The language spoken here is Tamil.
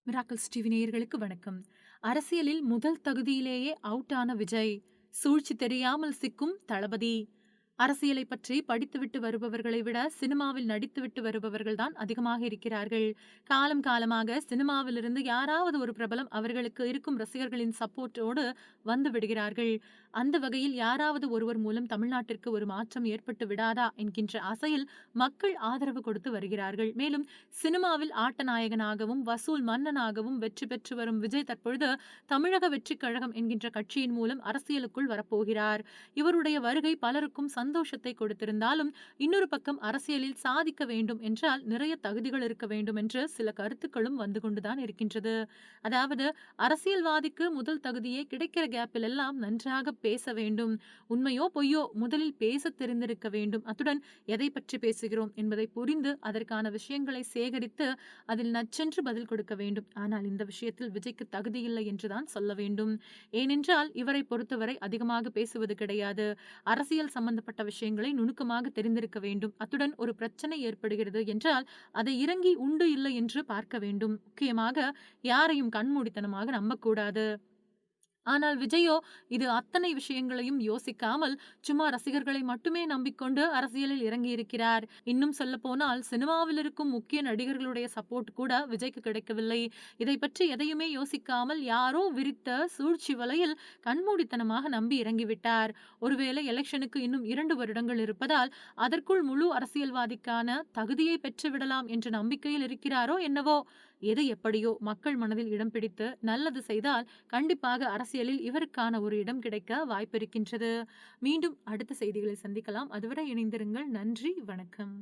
மிராக்கிள்ஸ் டிவி நேயர்களுக்கு வணக்கம். அரசியலில் முதல் தகுதியிலேயே அவுட் ஆன விஜய். சூழ்ச்சி தெரியாமல் சிக்கும் தளபதி. அரசியலை பற்றி படித்துவிட்டு வருபவர்களை விட சினிமாவில் நடித்துவிட்டு வருபவர்கள் தான் அதிகமாக இருக்கிறார்கள். காலம் காலமாக சினிமாவிலிருந்து யாராவது ஒரு பிரபலம் அவர்களுக்கு இருக்கும் ரசிகர்களின் சப்போர்ட்டோடு வந்து விடுகிறார்கள். அந்த வகையில் யாராவது ஒருவர் மூலம் தமிழ்நாட்டிற்கு ஒரு மாற்றம் ஏற்பட்டு விடாதா என்கின்ற ஆசையில் மக்கள் ஆதரவு கொடுத்து வருகிறார்கள். மேலும் சினிமாவில் ஆட்டநாயகனாகவும் வசூல் மன்னனாகவும் வெற்றி பெற்று வரும் விஜய் தற்பொழுது தமிழக வெற்றிக் கழகம் என்கின்ற கட்சியின் மூலம் அரசியலுக்குள் வரப்போகிறார். இவருடைய வருகை பலருக்கும் சந்தோஷத்தை கொடுத்திருந்தாலும் இன்னொரு பக்கம் அரசியலில் சாதிக்க வேண்டும் என்றால் நிறைய தகுதிகள் இருக்க வேண்டும் என்று சில கருத்துக்களும் வந்து கொண்டுதான் இருக்கின்றது. அதாவது அரசியல்வாதிக்கு முதல் தகுதியே கிடைக்கிற கேப்பில் எல்லாம் நன்றாக பேச வேண்டும். உண்மையோ பொய்யோ முதலில் பேச தெரிந்திருக்க வேண்டும். அத்துடன் எதை பற்றி பேசுகிறோம் என்பதை புரிந்து அதற்கான விஷயங்களை சேகரித்து அதில் நச்சென்று பதில் கொடுக்க வேண்டும். ஆனால் இந்த விஷயத்தில் விஜய்க்கு தகுதி இல்லை என்றுதான் சொல்ல வேண்டும். ஏனென்றால் இவரை பொறுத்தவரை அதிகமாக பேசுவது கிடையாது. அரசியல் சம்பந்தப்பட்ட விஷயங்களை நுணுக்கமாக தெரிந்திருக்க வேண்டும். அத்துடன் ஒரு பிரச்சனை ஏற்படுகிறது என்றால் அதை இறங்கி உண்டு இல்லை என்று பார்க்க வேண்டும். முக்கியமாக யாரையும் கண்மூடித்தனமாக நம்பக்கூடாது. ஆனால் விஜயோ இது அத்தனை விஷயங்களையும் யோசிக்காமல் சும்மா ரசிகர்களை மட்டுமே நம்பிக்கொண்டு அரசியலில் இறங்கியிருக்கிறார். இன்னும் சொல்ல போனால் சினிமாவில் இருக்கும் முக்கிய நடிகர்களுடைய சப்போர்ட் கூட விஜய்க்கு கிடைக்கவில்லை. இதை பற்றி எதையுமே யோசிக்காமல் யாரோ விரித்த சூழ்ச்சி வலையில் கண்மூடித்தனமாக நம்பி இறங்கிவிட்டார். ஒருவேளை எலெக்ஷனுக்கு இன்னும் 2 வருடங்கள் இருப்பதால் அதற்குள் முழு அரசியல்வாதிக்கான தகுதியை பெற்றுவிடலாம் என்ற நம்பிக்கையில் இருக்கிறாரோ என்னவோ. எது எப்படியோ மக்கள் மனதில் இடம் பிடித்து நல்லது செய்தால் கண்டிப்பாக அரசியலில் இவருக்கான ஒரு இடம் கிடைக்க வாய்ப்பிருக்கின்றது. மீண்டும் அடுத்த செய்திகளை சந்திக்கலாம். அதுவரை இணைந்திருங்கள். நன்றி, வணக்கம்.